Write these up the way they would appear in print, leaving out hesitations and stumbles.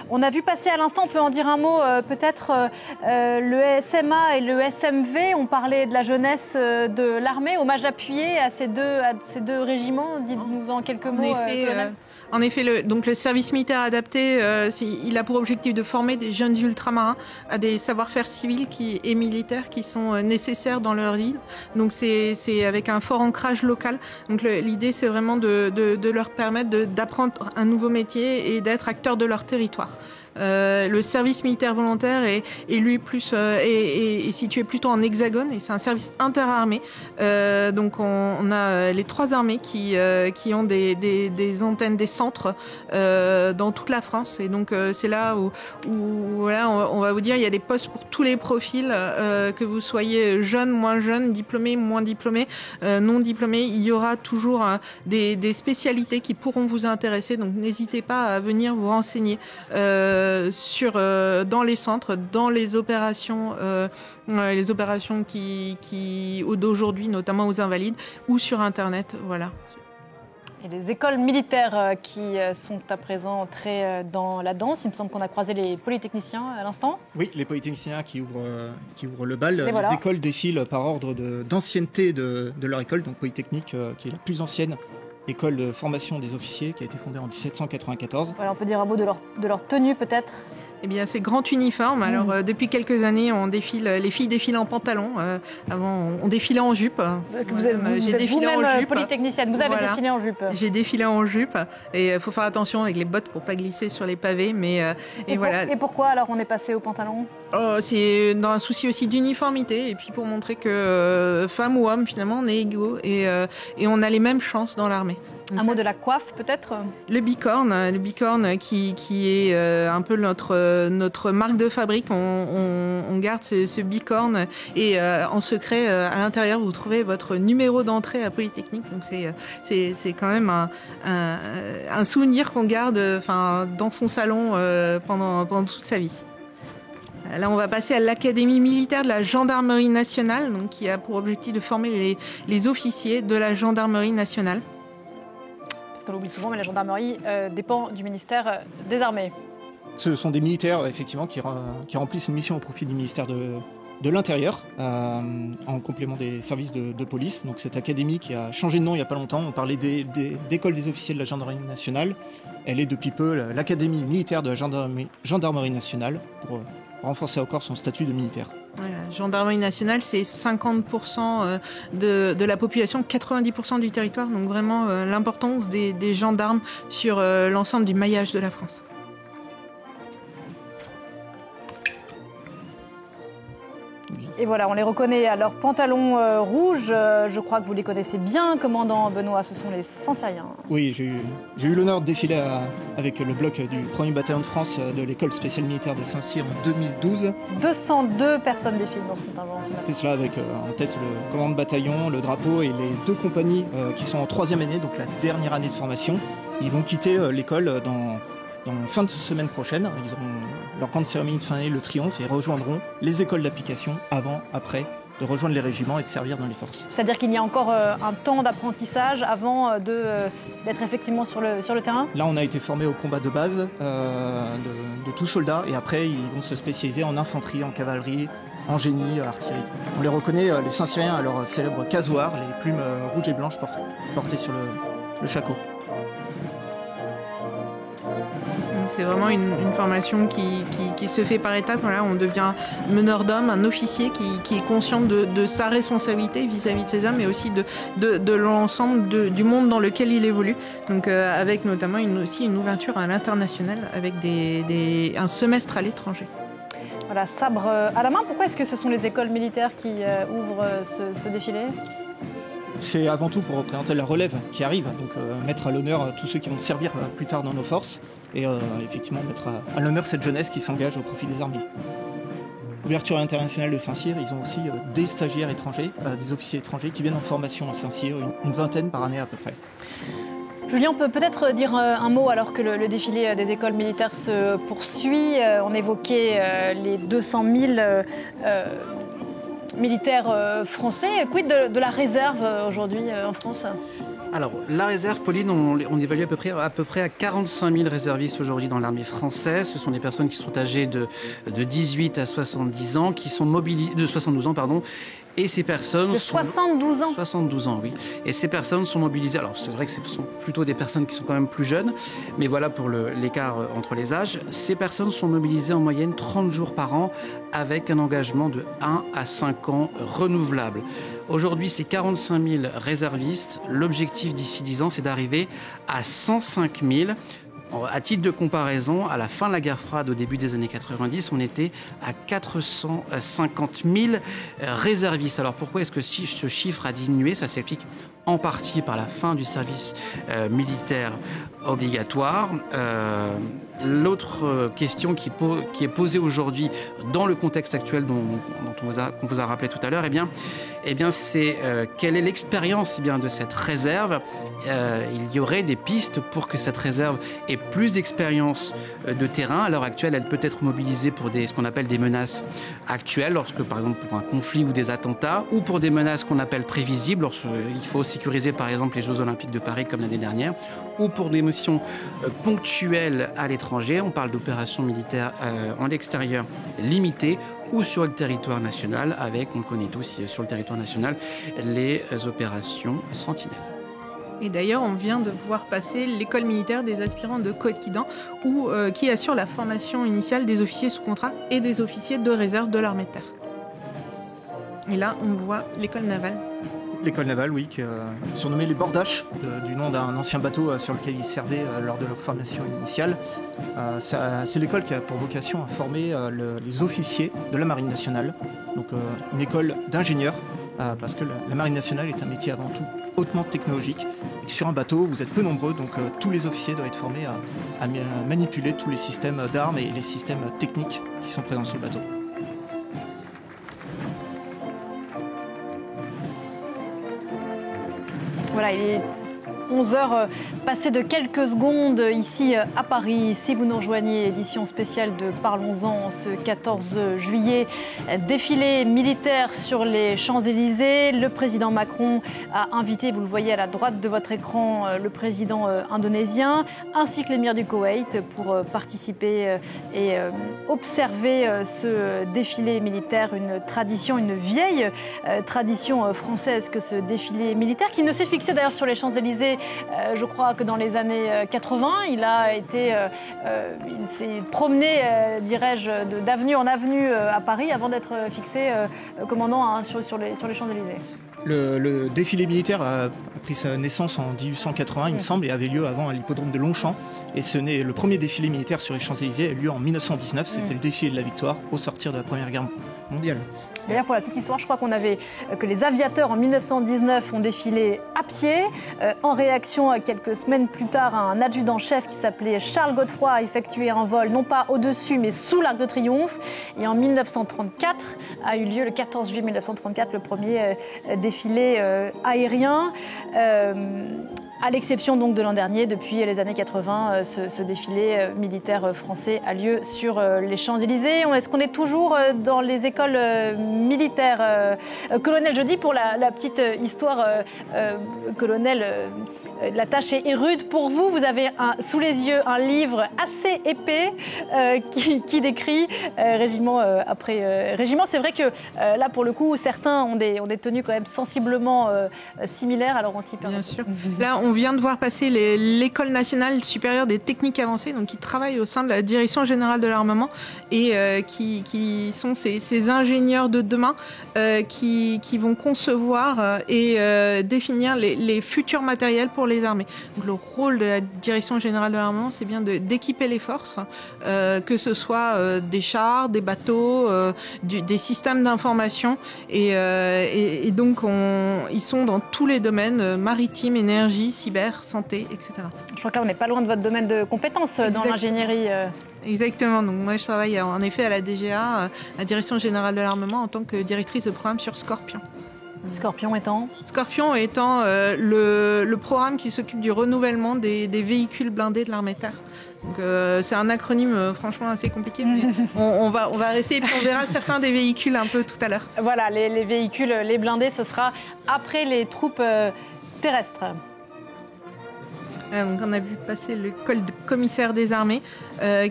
On a vu passer à l'instant, on peut en dire un mot, peut-être le SMA et le SMV ont parlé de la jeunesse de l'armée, hommage appuyé à ces deux régiments. Dites-nous en quelques mots. En effet, le service militaire adapté, il a pour objectif de former des jeunes ultramarins à des savoir-faire civils et militaires qui sont nécessaires dans leur île. Donc c'est avec un fort ancrage local. Donc l'idée, c'est vraiment de leur permettre d'apprendre un nouveau métier et d'être acteurs de leur territoire. Le service militaire volontaire est situé plutôt en hexagone et c'est un service interarmé. Donc on a les 3 armées qui ont des antennes, des centres dans toute la France. Et donc c'est là où voilà, on va vous dire, il y a des postes pour tous les profils, que vous soyez jeune, moins jeune, diplômé, moins diplômé, non diplômé. Il y aura toujours des spécialités qui pourront vous intéresser. Donc n'hésitez pas à venir vous renseigner dans les centres, dans les opérations qui d'aujourd'hui, notamment aux Invalides, ou sur Internet, voilà. Et les écoles militaires qui sont à présent entrées dans la danse. Il me semble qu'on a croisé les polytechniciens à l'instant. Oui, les polytechniciens qui ouvrent le bal. Les écoles défilent par ordre d'ancienneté de leur école, donc Polytechnique, qui est la plus ancienne école de formation des officiers, qui a été fondée en 1794. Voilà, on peut dire un mot de leur tenue peut-être. Eh bien, c'est grand uniforme. Alors, depuis quelques années, les filles défilent en pantalon. Avant, on défilait en jupe. Vous êtes vous-même polytechnicienne. Vous avez défilé en jupe. J'ai défilé en jupe. Et il faut faire attention avec les bottes pour pas glisser sur les pavés. Et pourquoi alors on est passé au pantalon ? C'est dans un souci aussi d'uniformité. Et puis pour montrer que femmes ou hommes, finalement, on est égaux. Et on a les mêmes chances dans l'armée. Un mot de la coiffe, peut-être ? Le bicorne qui est un peu notre marque de fabrique. On garde ce bicorne et en secret, à l'intérieur, vous trouvez votre numéro d'entrée à Polytechnique. Donc c'est quand même un souvenir qu'on garde dans son salon pendant toute sa vie. Là, on va passer à l'Académie militaire de la Gendarmerie nationale, donc, qui a pour objectif de former les officiers de la Gendarmerie nationale. On l'oublie souvent, mais la gendarmerie dépend du ministère des Armées. Ce sont des militaires, effectivement, qui remplissent une mission au profit du ministère de l'Intérieur, en complément des services de police. Donc cette académie qui a changé de nom il n'y a pas longtemps, on parlait d'école des officiers de la gendarmerie nationale. Elle est depuis peu l'Académie militaire de la gendarmerie nationale, pour renforcer encore son statut de militaire. Voilà, gendarmerie nationale, c'est 50% de la population, 90% du territoire. Donc vraiment l'importance des gendarmes sur l'ensemble du maillage de la France. Et voilà, on les reconnaît à leurs pantalons rouges. Je crois que vous les connaissez bien, commandant Benoît, ce sont les Saint-Cyriens. Oui, j'ai eu l'honneur de défiler avec le bloc du 1er bataillon de France de l'école spéciale militaire de Saint-Cyr en 2012. 202 personnes défilent dans ce contingent. C'est cela, avec en tête le commandant de bataillon, le drapeau et les 2 compagnies qui sont en 3e année, donc la dernière année de formation. Ils vont quitter l'école dans fin de semaine prochaine. Ils auront leur grande cérémonie de fin d'année, le triomphe, et rejoindront les écoles d'application après de rejoindre les régiments et de servir dans les forces. C'est-à-dire qu'il y a encore un temps d'apprentissage avant d'être effectivement sur le terrain ? Là, on a été formé au combat de base de tout soldat, et après, ils vont se spécialiser en infanterie, en cavalerie, en génie, artillerie. On les reconnaît, les Saint-Cyriens, à leur célèbre casoir, les plumes rouges et blanches portées sur le shako. C'est vraiment une formation qui se fait par étapes. Voilà, on devient meneur d'hommes, un officier qui est conscient de sa responsabilité vis-à-vis de ses hommes, mais aussi de l'ensemble du monde dans lequel il évolue. Donc avec notamment aussi une ouverture à l'international avec un semestre à l'étranger. Voilà, sabre à la main. Pourquoi est-ce que ce sont les écoles militaires qui ouvrent ce défilé ? C'est avant tout pour représenter la relève qui arrive, donc mettre à l'honneur tous ceux qui vont servir plus tard dans nos forces et effectivement mettre à l'honneur cette jeunesse qui s'engage au profit des armées. Ouverture internationale de Saint-Cyr, ils ont aussi des stagiaires étrangers, des officiers étrangers qui viennent en formation à Saint-Cyr, une vingtaine par année à peu près. Julien, on peut peut-être dire un mot alors que le défilé des écoles militaires se poursuit. On évoquait les 200 000 militaires français. Quid de la réserve aujourd'hui en France ? Alors, la réserve, Pauline, on évalue à peu près à 45 000 réservistes aujourd'hui dans l'armée française. Ce sont des personnes qui sont âgées de 18 à 70 ans, qui sont mobilisées, de 72 ans, pardon. Et ces personnes de 72 ans. 72 ans, oui. Et ces personnes sont mobilisées. Alors, c'est vrai que ce sont plutôt des personnes qui sont quand même plus jeunes, mais voilà pour l'écart entre les âges. Ces personnes sont mobilisées en moyenne 30 jours par an avec un engagement de 1 à 5 ans renouvelable. Aujourd'hui, c'est 45 000 réservistes. L'objectif d'ici 10 ans, c'est d'arriver à 105 000. À titre de comparaison, à la fin de la guerre froide, au début des années 90, on était à 450 000 réservistes. Alors pourquoi est-ce que ce chiffre a diminué ? Ça s'explique en partie par la fin du service militaire obligatoire. L'autre question qui est posée aujourd'hui dans le contexte actuel dont on vous a rappelé tout à l'heure, eh bien c'est quelle est l'expérience de cette réserve. Il y aurait des pistes pour que cette réserve ait plus d'expérience de terrain. À l'heure actuelle, elle peut être mobilisée pour ce qu'on appelle des menaces actuelles, lorsque par exemple pour un conflit ou des attentats, ou pour des menaces qu'on appelle prévisibles, lorsqu'il faut sécuriser par exemple les Jeux Olympiques de Paris comme l'année dernière, ou pour des missions ponctuelles à l'étranger. On parle d'opérations militaires en extérieur limitées ou sur le territoire national, avec, on le connaît tous, sur le territoire national, les opérations Sentinelle. Et d'ailleurs, on vient de voir passer l'école militaire des aspirants de Coët-Quidam, qui assure la formation initiale des officiers sous contrat et des officiers de réserve de l'armée de terre. Et là, on voit l'école navale. L'école navale, oui, qui est surnommée les Bordaches, du nom d'un ancien bateau sur lequel ils servaient lors de leur formation initiale. C'est l'école qui a pour vocation à former les officiers de la Marine nationale, donc une école d'ingénieurs, parce que la Marine nationale est un métier avant tout hautement technologique. Et sur un bateau, vous êtes peu nombreux, donc tous les officiers doivent être formés à manipuler tous les systèmes d'armes et les systèmes techniques qui sont présents sur le bateau. Voilà, il est 11h passées de quelques secondes ici à Paris. Si vous nous rejoignez, édition spéciale de Parlons-en ce 14 juillet. Défilé militaire sur les Champs-Élysées. Le président Macron a invité, vous le voyez à la droite de votre écran, le président indonésien ainsi que l'émir du Koweït pour participer et observer ce défilé militaire. Une tradition, une vieille tradition française que ce défilé militaire qui ne s'est fixé d'ailleurs sur les Champs-Élysées. Je crois que dans les années 80, il s'est promené, dirais-je, d'avenue en avenue à Paris avant d'être fixé commandant sur les Champs-Élysées. Le défilé militaire a pris sa naissance en 1880, il me semble, et avait lieu avant à l'hippodrome de Longchamp. Et le premier défilé militaire sur les Champs-Élysées a eu lieu en 1919. C'était le défilé de la victoire au sortir de la Première Guerre mondiale. D'ailleurs, pour la petite histoire, je crois que les aviateurs en 1919 ont défilé à pied. En réaction, quelques semaines plus tard, un adjudant-chef qui s'appelait Charles Godefroy a effectué un vol, non pas au-dessus, mais sous l'Arc de Triomphe. Et en 1934 a eu lieu, le 14 juillet 1934, le premier défilé aérien. À l'exception donc de l'an dernier, depuis les années 80, ce défilé militaire français a lieu sur les Champs-Élysées. Est-ce qu'on est toujours dans les écoles militaires colonel, je dis pour la petite histoire, colonel, la tâche est rude pour vous. Vous avez sous les yeux un livre assez épais qui décrit régiment après régiment. C'est vrai que là, pour le coup, certains ont des tenues quand même sensiblement similaires. Alors on s'y perd. Bien sûr. Là, on vient de voir passer l'École nationale supérieure des techniques avancées, donc qui travaille au sein de la Direction générale de l'armement et qui sont ces ingénieurs de demain qui vont concevoir et définir les futurs matériels pour les armées. Donc, le rôle de la Direction générale de l'armement, c'est bien d'équiper les forces, que ce soit des chars, des bateaux, des systèmes d'information et donc ils sont dans tous les domaines, maritime, énergie, cyber, santé, etc. Je crois que là, on n'est pas loin de votre domaine de compétences dans l'ingénierie. Exactement. Donc moi, je travaille en effet à la DGA, la Direction générale de l'armement, en tant que directrice de programme sur Scorpion. Scorpion étant le programme qui s'occupe du renouvellement des véhicules blindés de l'armée de terre. Donc c'est un acronyme franchement assez compliqué, mais on va essayer, puis on verra certains des véhicules un peu tout à l'heure. Voilà, les véhicules, les blindés, ce sera après les troupes terrestres. Donc on a vu passer l'école de commissaire des armées,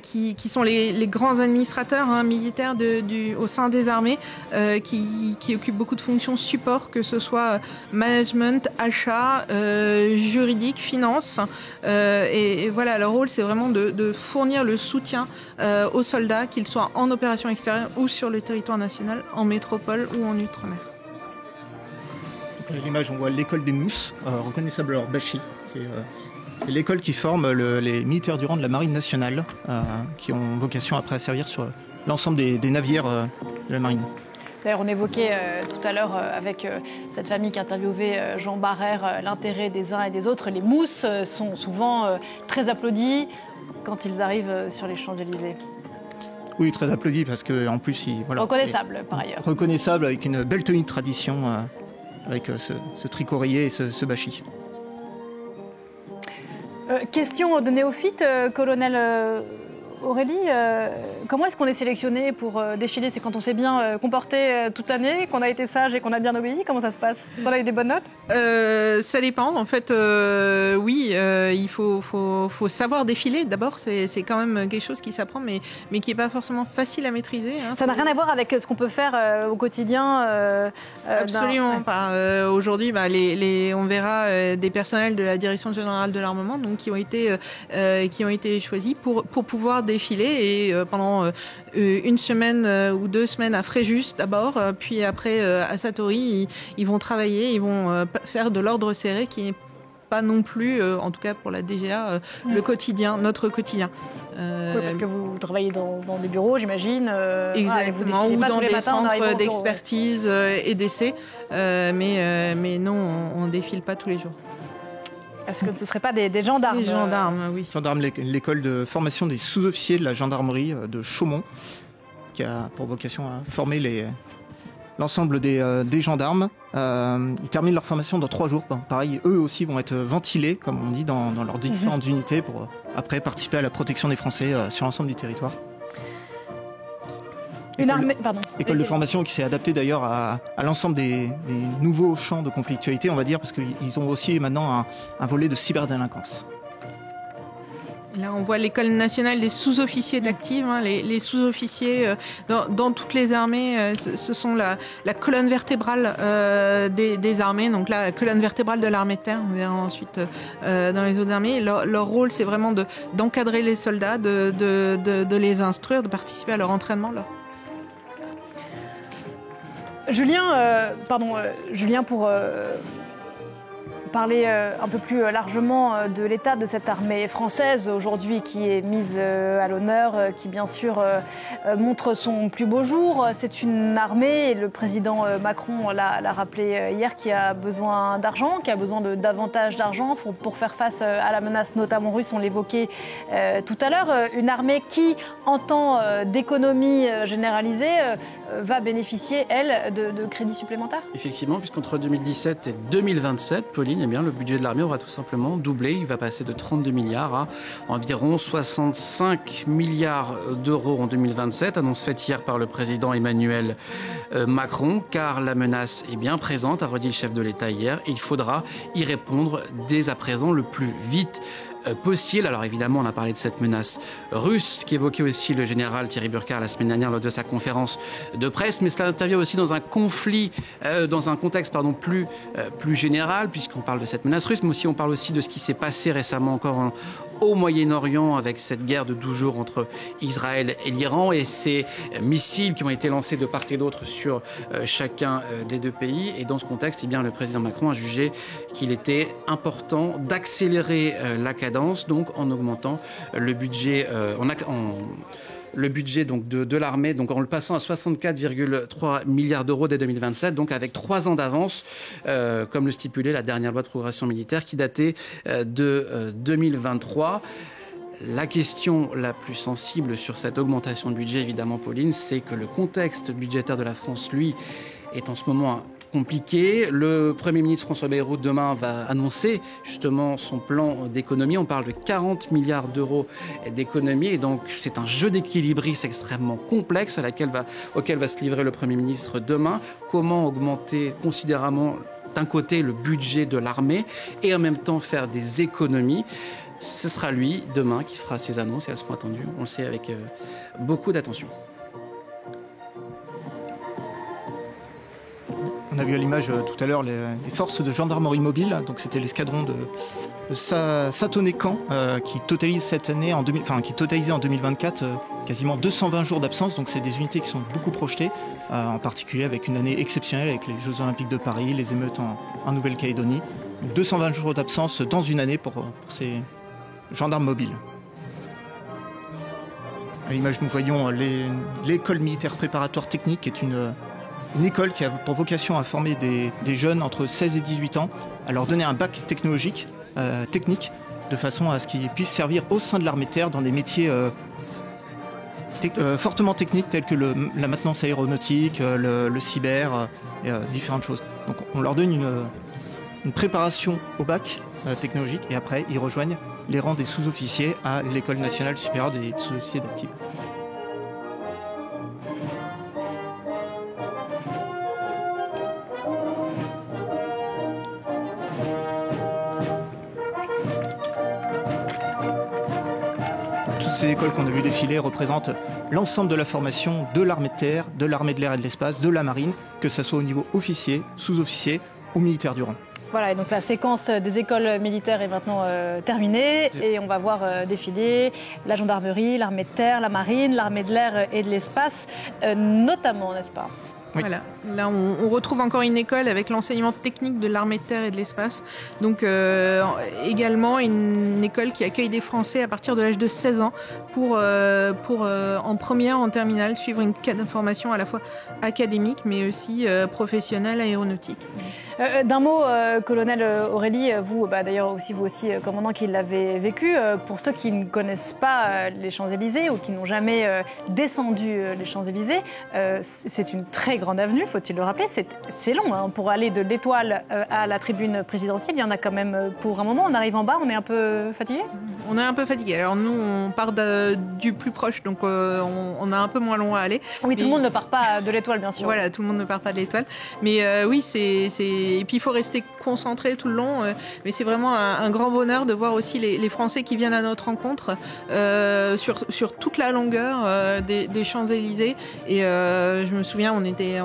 qui sont les grands administrateurs militaires au sein des armées, qui occupent beaucoup de fonctions support, que ce soit management, achat, juridique, finance. Et voilà, leur rôle, c'est vraiment de fournir le soutien aux soldats, qu'ils soient en opération extérieure ou sur le territoire national, en métropole ou en outre-mer. À l'image, on voit l'école des mousses, reconnaissable à leur bâchi. C'est l'école qui forme les militaires du rang de la Marine nationale, qui ont vocation après à servir sur l'ensemble des navires de la Marine. D'ailleurs, on évoquait tout à l'heure avec cette famille qui interviewait Jean Barrère l'intérêt des uns et des autres. Les mousses sont souvent très applaudis quand ils arrivent sur les Champs-Élysées. Oui, très applaudis parce qu'en plus, reconnaissable par ailleurs. Reconnaissable avec une belle tenue de tradition, avec ce tricoréier et ce bâchi. Question de néophyte, colonel Aurélie, comment est-ce qu'on est sélectionné pour défiler? C'est quand on s'est bien comporté toute l'année, qu'on a été sage et qu'on a bien obéi? Comment ça se passe? Qu'on a eu des bonnes notes? Ça dépend. En fait, oui, il faut savoir défiler. D'abord, c'est quand même quelque chose qui s'apprend, mais qui n'est pas forcément facile à maîtriser. Ça n'a rien à voir avec ce qu'on peut faire au quotidien. Absolument pas. Aujourd'hui, on verra des personnels de la Direction générale de l'armement, donc qui ont été choisis pour pouvoir défiler, et pendant une semaine ou 2 semaines à Fréjus d'abord, puis après à Satory, ils vont travailler, ils vont faire de l'ordre serré, qui n'est pas non plus, en tout cas pour la DGA, le quotidien, notre quotidien. Oui, parce que vous travaillez dans des bureaux, j'imagine. Exactement, ou dans des centres d'expertise et d'essai, mais non, on ne défile pas tous les jours. Est-ce que ce ne seraient pas des gendarmes? Des gendarmes, oui. Gendarmes, l'école de formation des sous-officiers de la gendarmerie de Chaumont, qui a pour vocation à former l'ensemble des gendarmes. Ils terminent leur formation dans 3 jours. Pareil, eux aussi vont être ventilés, comme on dit, dans leurs différentes unités pour après participer à la protection des Français sur l'ensemble du territoire. École de formation qui s'est adaptée d'ailleurs à l'ensemble des nouveaux champs de conflictualité, on va dire, parce qu'ils ont aussi maintenant un volet de cyberdélinquance. Là, on voit l'école nationale des sous-officiers d'active. Les sous-officiers dans toutes les armées, ce sont la colonne vertébrale des armées. Donc là, la colonne vertébrale de l'armée de terre. On verra ensuite dans les autres armées. Leur rôle, c'est vraiment d'encadrer les soldats, de les instruire, de participer à leur entraînement. Julien, pour parler un peu plus largement de l'état de cette armée française aujourd'hui qui est mise à l'honneur, qui bien sûr montre son plus beau jour. C'est une armée, et le président Macron l'a rappelé hier, qui a besoin d'argent, qui a besoin de davantage d'argent pour faire face à la menace notamment russe, on l'évoquait tout à l'heure. Une armée qui, en temps d'économie généralisée, va bénéficier, elle, de crédits supplémentaires? Effectivement, puisqu'entre 2017 et 2027, Pauline, eh bien, le budget de l'armée aura tout simplement doublé. Il va passer de 32 milliards à environ 65 milliards d'euros en 2027, annonce faite hier par le président Emmanuel Macron, car la menace est bien présente, a redit le chef de l'État hier, et il faudra y répondre dès à présent le plus vite possible. Alors évidemment, on a parlé de cette menace russe qu'évoquait aussi le général Thierry Burkhardt la semaine dernière lors de sa conférence de presse, mais cela intervient aussi dans un conflit, dans un contexte plus général, puisqu'on parle de cette menace russe, mais aussi on parle aussi de ce qui s'est passé récemment encore au Moyen-Orient avec cette guerre de 12 jours entre Israël et l'Iran et ces missiles qui ont été lancés de part et d'autre sur chacun des 2 pays. Et dans ce contexte, eh bien, le président Macron a jugé qu'il était important d'accélérer la cadence, donc en augmentant le budget, le budget donc de l'armée, donc en le passant à 64,3 milliards d'euros dès 2027, donc avec 3 ans d'avance, comme le stipulait la dernière loi de progression militaire qui datait de 2023. La question la plus sensible sur cette augmentation de budget, évidemment, Pauline, c'est que le contexte budgétaire de la France, lui, est en ce moment compliqué. Le Premier ministre François Bayrou demain va annoncer justement son plan d'économie. On parle de 40 milliards d'euros d'économie et donc c'est un jeu d'équilibrisme extrêmement complexe auquel va se livrer le Premier ministre demain. Comment augmenter considérablement d'un côté le budget de l'armée et en même temps faire des économies. Ce sera lui, demain, qui fera ces annonces et elles seront attendues, on le sait, avec beaucoup d'attention. On a vu à l'image tout à l'heure les forces de gendarmerie mobile, donc c'était l'escadron de Satoné-Camp qui totalise cette année, qui totalisait en 2024 quasiment 220 jours d'absence, donc c'est des unités qui sont beaucoup projetées, en particulier avec une année exceptionnelle avec les Jeux Olympiques de Paris, les émeutes en Nouvelle-Calédonie. Donc 220 jours d'absence dans une année pour ces gendarmes mobiles. À l'image, nous voyons l'école militaire préparatoire technique, qui est une école qui a pour vocation à former des jeunes entre 16 et 18 ans, à leur donner un bac technologique, technique, de façon à ce qu'ils puissent servir au sein de l'armée de terre dans des métiers fortement techniques tels que la maintenance aéronautique, le cyber, et différentes choses. Donc on leur donne une préparation au bac technologique et après ils rejoignent les rangs des sous-officiers à l'École nationale supérieure des sous-officiers d'active. Toutes ces écoles qu'on a vues défiler représentent l'ensemble de la formation de l'armée de terre, de l'armée de l'air et de l'espace, de la marine, que ce soit au niveau officier, sous-officier ou militaire du rang. Voilà, et donc la séquence des écoles militaires est maintenant terminée et on va voir défiler la gendarmerie, l'armée de terre, la marine, l'armée de l'air et de l'espace, notamment, n'est-ce pas ? Oui. Voilà, là on retrouve encore une école avec l'enseignement technique de l'armée de terre et de l'espace. Donc également une école qui accueille des Français à partir de l'âge de 16 ans pour en première, en terminale, suivre une formation à la fois académique mais aussi professionnelle aéronautique. D'un mot, colonel Aurélie, vous, d'ailleurs vous aussi, commandant qui l'avez vécu, pour ceux qui ne connaissent pas les Champs-Élysées ou qui n'ont jamais descendu les Champs-Élysées, c'est une très grande avenue, faut-il le rappeler. C'est long hein, pour aller de l'Étoile à la tribune présidentielle. Il y en a quand même pour un moment. On arrive en bas, on est un peu fatigué. On est un peu fatigué. Alors nous, on part du plus proche, donc on a un peu moins long à aller. Oui, tout le monde ne part pas de l'Étoile, bien sûr. Voilà, tout le monde ne part pas de l'Étoile. Mais oui, et puis il faut rester concentré tout le long. Mais c'est vraiment un grand bonheur de voir aussi les Français qui viennent à notre rencontre sur toute la longueur des Champs-Élysées. Et je me souviens, on était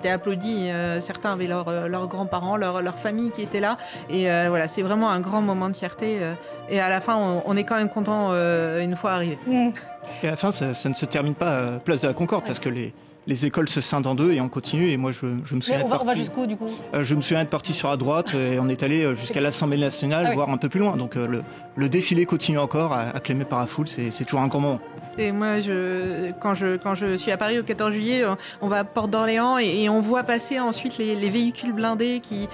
applaudis. Certains avaient leurs grands-parents, leur famille qui étaient là. Et voilà, c'est vraiment un grand moment de fierté. Et à la fin, on est quand même content une fois arrivé. Et à la fin, ça ne se termine pas à Place de la Concorde, parce que les écoles se scindent en deux et on continue. Et moi, je me souviens on va jusqu'où, du coup je me souviens être parti sur la droite et on est allé jusqu'à l'Assemblée nationale, voire un peu plus loin. Donc le défilé continue encore, acclamé par la foule. C'est toujours un grand moment. Et moi, quand je suis à Paris au 14 juillet, on va à Porte d'Orléans et on voit passer ensuite les véhicules blindés qui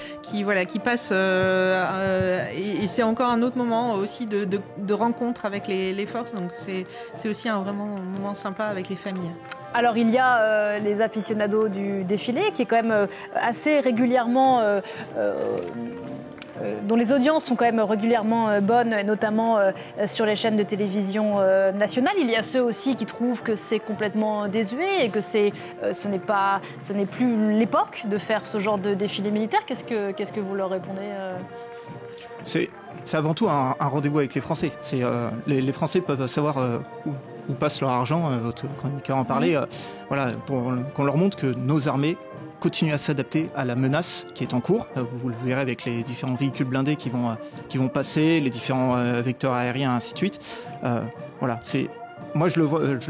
passent. Et c'est encore un autre moment aussi de rencontre avec les forces. Donc c'est aussi vraiment un moment sympa avec les familles. Alors il y a les aficionados du défilé qui est quand même assez régulièrement... dont les audiences sont quand même régulièrement bonnes, notamment sur les chaînes de télévision nationales. Il y a ceux aussi qui trouvent que c'est complètement désuet et que ce n'est plus l'époque de faire ce genre de défilé militaire. Qu'est-ce que vous leur répondez C'est avant tout un rendez-vous avec les Français. Les Français peuvent savoir où passe leur argent, votre chroniqueur en parlait, pour qu'on leur montre que nos armées continuent à s'adapter à la menace qui est en cours. Vous le verrez avec les différents véhicules blindés qui vont passer, les différents vecteurs aériens, ainsi de suite. Moi, je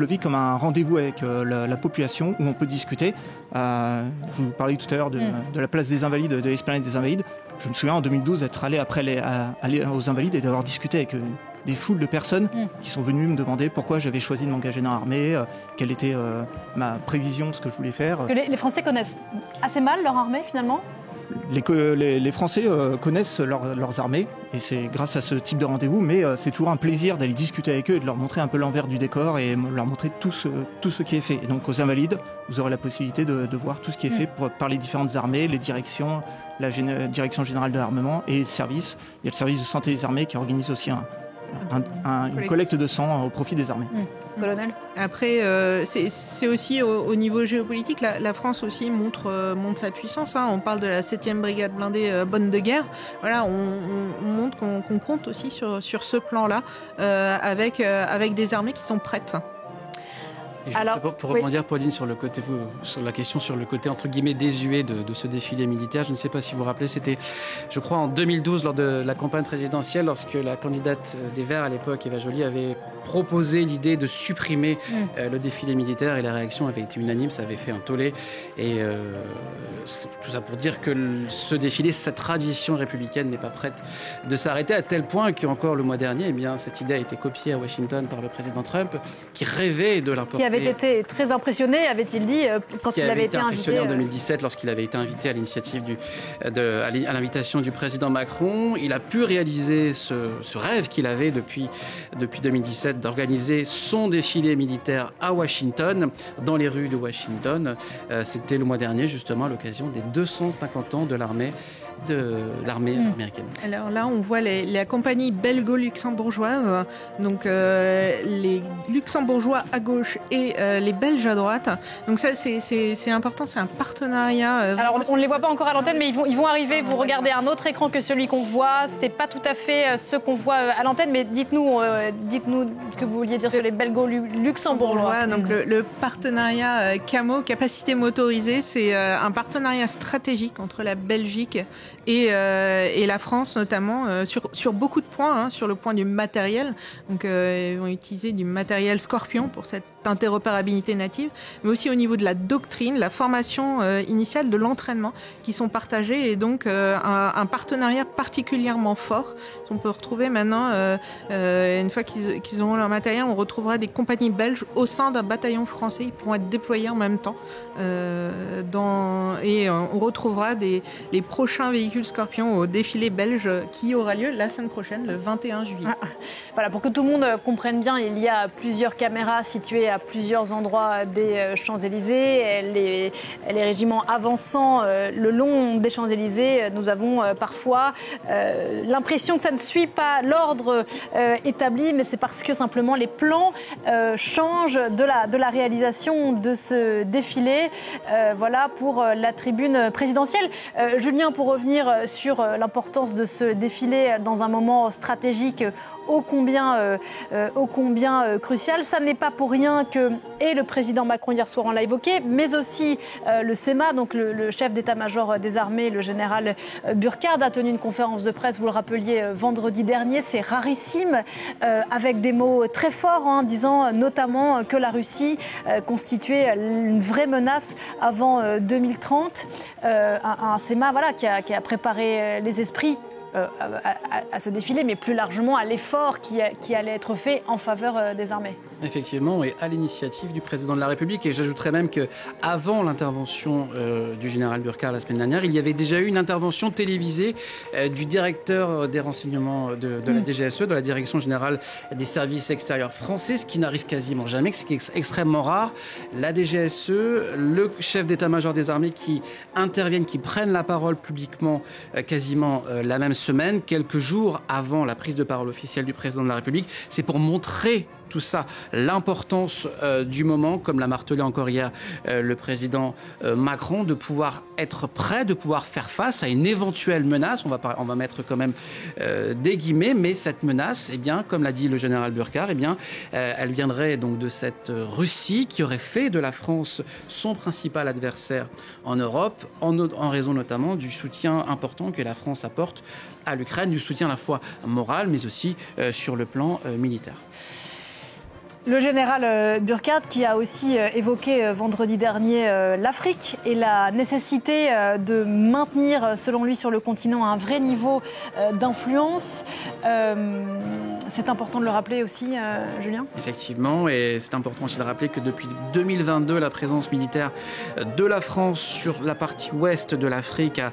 le vis comme un rendez-vous avec la population où on peut discuter. Je vous parlais tout à l'heure de la place des Invalides, de l'esplanade des Invalides. Je me souviens en 2012 être allé aller aux Invalides et d'avoir discuté avec des foules de personnes qui sont venues me demander pourquoi j'avais choisi de m'engager dans l'armée, quelle était ma prévision, ce que je voulais faire. Que les Français connaissent assez mal leur armée finalement ? Les Français connaissent leurs armées et c'est grâce à ce type de rendez-vous, mais c'est toujours un plaisir d'aller discuter avec eux et de leur montrer un peu l'envers du décor et leur montrer tout ce qui est fait. Et donc aux Invalides, vous aurez la possibilité de voir tout ce qui est fait par les différentes armées, les directions, la Direction générale de l'armement et les services. Il y a le service de santé des armées qui organise aussi une collecte de sang au profit des armées. Colonel. Après, c'est aussi au niveau géopolitique, la France aussi montre sa puissance. On parle de la 7e brigade blindée bonne de guerre. Voilà, on montre qu'on compte aussi sur ce plan-là, avec des armées qui sont prêtes. Et juste pour rebondir, Pauline, sur la question sur le côté entre guillemets désuet de ce défilé militaire, je ne sais pas si vous vous rappelez, c'était, je crois, en 2012 lors de la campagne présidentielle, lorsque la candidate des Verts à l'époque, Eva Joly, avait proposé l'idée de supprimer le défilé militaire, et la réaction avait été unanime, ça avait fait un tollé. Et tout ça pour dire que ce défilé, cette tradition républicaine n'est pas prête de s'arrêter, à tel point qu'encore le mois dernier, eh bien, cette idée a été copiée à Washington par le président Trump, qui rêvait de l'importer. Qui avait été très impressionné, avait-il dit, quand il avait été invité. En 2017, lorsqu'il avait été invité à l'initiative à l'invitation du président Macron. Il a pu réaliser ce rêve qu'il avait depuis 2017 d'organiser son défilé militaire à Washington, dans les rues de Washington. C'était le mois dernier, justement, à l'occasion des 250 ans de l'armée américaine. Alors là, on voit la compagnie belgo-luxembourgeoise, donc les luxembourgeois à gauche et les belges à droite. Donc ça, c'est important, c'est un partenariat. Alors on ne les voit pas encore à l'antenne, mais ils vont arriver. Vous regardez un autre écran que celui qu'on voit. C'est pas tout à fait ce qu'on voit à l'antenne, mais dites-nous ce que vous vouliez dire sur les belgo-luxembourgeois. Donc le partenariat CAMO, capacité motorisée, c'est un partenariat stratégique entre la Belgique et la France, notamment sur beaucoup de points, sur le point du matériel. Donc ils vont utiliser du matériel Scorpion pour cette interopérabilité native, mais aussi au niveau de la doctrine, la formation initiale, de l'entraînement, qui sont partagés, et donc un partenariat particulièrement fort. On peut retrouver maintenant, une fois qu'ils auront leur matériel, on retrouvera des compagnies belges au sein d'un bataillon français. Ils pourront être déployés en même temps. Et on retrouvera les prochains véhicules Scorpion au défilé belge qui aura lieu la semaine prochaine, le 21 juillet. Voilà, pour que tout le monde comprenne bien, il y a plusieurs caméras situées à plusieurs endroits des Champs-Élysées. Les régiments avançant le long des Champs-Élysées, nous avons parfois l'impression que ça ne suit pas l'ordre établi, mais c'est parce que simplement les plans changent de la réalisation de ce défilé. Voilà pour la tribune présidentielle. Julien, pour revenir sur l'importance de ce défilé dans un moment stratégique ô combien crucial. Ça n'est pas pour rien que le président Macron hier soir, on l'a évoqué, mais aussi le CEMA, donc le chef d'état-major des armées, le général Burkhard, a tenu une conférence de presse, vous le rappeliez, vendredi dernier. C'est rarissime, avec des mots très forts, disant notamment que la Russie constituait une vraie menace avant 2030. Un CEMA qui a préparé les esprits à ce défilé, mais plus largement à l'effort qui allait être fait en faveur des armées. Effectivement, et à l'initiative du président de la République. Et j'ajouterais même qu'avant l'intervention du général Burkhard la semaine dernière, il y avait déjà eu une intervention télévisée du directeur des renseignements de la DGSE, de la Direction Générale des Services Extérieurs Français, ce qui n'arrive quasiment jamais, ce qui est extrêmement rare. La DGSE, le chef d'état-major des armées qui interviennent, qui prennent la parole publiquement quasiment la même semaine, quelques jours avant la prise de parole officielle du président de la République. C'est pour montrer tout ça, l'importance du moment, comme l'a martelé encore hier le président Macron, de pouvoir être prêt, de pouvoir faire face à une éventuelle menace. On va mettre quand même des guillemets, mais cette menace, eh bien, comme l'a dit le général Burkhard, eh bien, elle viendrait donc de cette Russie qui aurait fait de la France son principal adversaire en Europe, en raison notamment du soutien important que la France apporte à l'Ukraine, du soutien à la fois moral, mais aussi sur le plan militaire. Le général Burkhard qui a aussi évoqué vendredi dernier l'Afrique et la nécessité de maintenir, selon lui, sur le continent un vrai niveau d'influence. C'est important de le rappeler aussi, Julien ? Effectivement, et c'est important aussi de rappeler que depuis 2022, la présence militaire de la France sur la partie ouest de l'Afrique a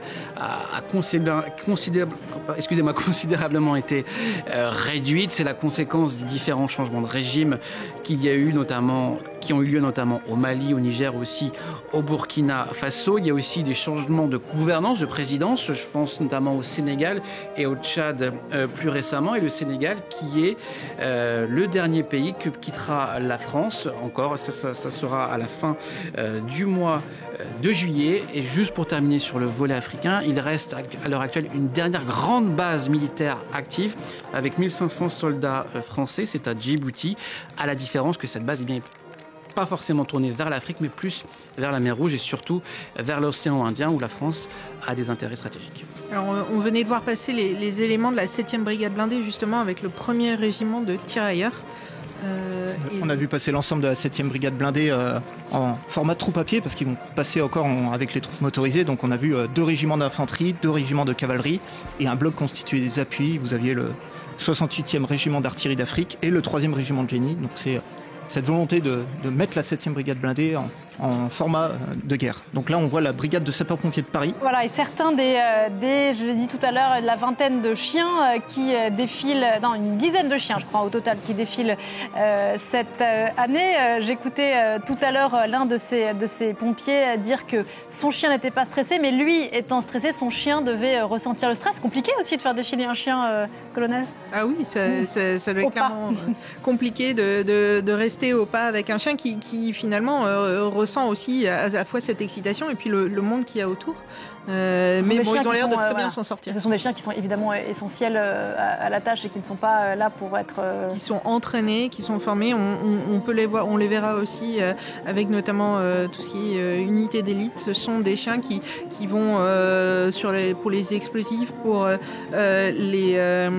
considérablement été réduite. C'est la conséquence des différents changements de régime qui ont eu lieu notamment au Mali, au Niger aussi, au Burkina Faso. Il y a aussi des changements de gouvernance, de présidence. Je pense notamment au Sénégal et au Tchad plus récemment. Et le Sénégal qui est le dernier pays que quittera la France. Encore, ça sera à la fin du mois de juillet. Et juste pour terminer sur le volet africain, il reste à l'heure actuelle une dernière grande base militaire active avec 1500 soldats français. C'est à Djibouti, à la différence que cette base est pas forcément tournée vers l'Afrique, mais plus vers la mer Rouge et surtout vers l'océan Indien où la France a des intérêts stratégiques. Alors, on venait de voir passer les éléments de la 7e brigade blindée justement avec le 1er régiment de tirailleurs. On a vu passer l'ensemble de la 7e brigade blindée en format troupe à pied parce qu'ils vont passer encore avec les troupes motorisées. Donc on a vu 2 régiments d'infanterie, 2 régiments de cavalerie et un bloc constitué des appuis. Vous aviez le 68e régiment d'artillerie d'Afrique et le 3e régiment de génie. Donc c'est cette volonté de mettre la 7e brigade blindée en format de guerre. Donc là, on voit la brigade de sapeurs-pompiers de Paris. Voilà, et certains je l'ai dit tout à l'heure, de la vingtaine de chiens qui défilent, non, une dizaine de chiens, je crois, au total, qui défilent cette année. J'écoutais tout à l'heure l'un de ces pompiers dire que son chien n'était pas stressé, mais lui, étant stressé, son chien devait ressentir le stress. Compliqué aussi de faire défiler un chien, colonel ? Ah oui, ça doit être clairement compliqué de rester au pas avec un chien qui finalement ressent aussi à la fois cette excitation et puis le monde qu'il y a autour. Mais bon, ils ont l'air de très bien s'en sortir. Ce sont des chiens qui sont évidemment essentiels à la tâche et qui ne sont pas là pour être... Qui sont entraînés, qui sont formés. On peut les voir, on les verra aussi avec notamment tout ce qui est unité d'élite. Ce sont des chiens qui vont pour les explosifs, pour la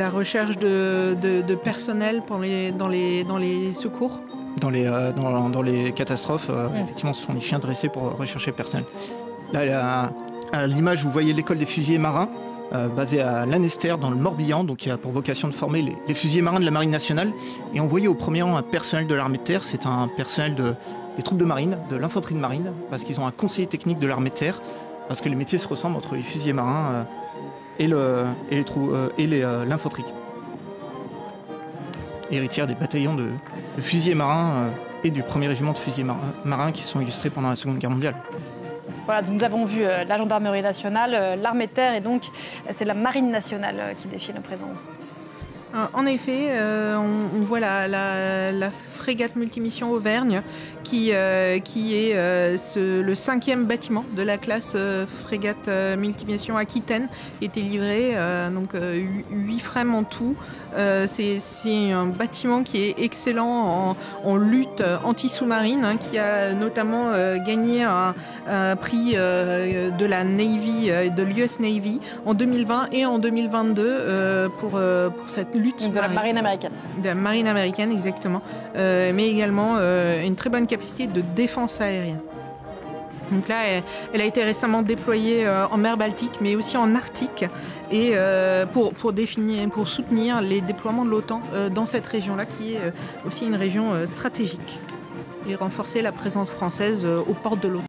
recherche de personnel dans les secours. Dans les catastrophes, effectivement, ce sont les chiens dressés pour rechercher le personnel. Là, à l'image, vous voyez l'école des fusiliers marins, basée à Lanester, dans le Morbihan, donc qui a pour vocation de former les fusiliers marins de la Marine nationale. Et on voyait au premier rang un personnel de l'armée de terre, c'est un personnel des troupes de marine, de l'infanterie de marine, parce qu'ils ont un conseiller technique de l'armée de terre, parce que les métiers se ressemblent entre les fusiliers marins et l'infanterie. Héritière des bataillons de fusiliers marins et du 1er régiment de fusiliers marins qui se sont illustrés pendant la Seconde Guerre mondiale. Voilà, donc nous avons vu la gendarmerie nationale, l'armée de terre et donc c'est la marine nationale qui défile à présent. En effet, on voit la frégate multimission Auvergne qui est le 5e bâtiment de la classe frégate multimission Aquitaine, qui était livré, donc 8 frames en tout. C'est un bâtiment qui est excellent en lutte anti-sous-marine, qui a notamment gagné un prix de la Navy, de l'US Navy en 2020 et en 2022 pour cette lutte. Donc de la marine américaine. De la marine américaine, exactement. Mais également une très bonne capacité de défense aérienne. Donc là, elle a été récemment déployée en mer Baltique, mais aussi en Arctique, et pour soutenir les déploiements de l'OTAN dans cette région-là, qui est aussi une région stratégique, et renforcer la présence française aux portes de l'OTAN.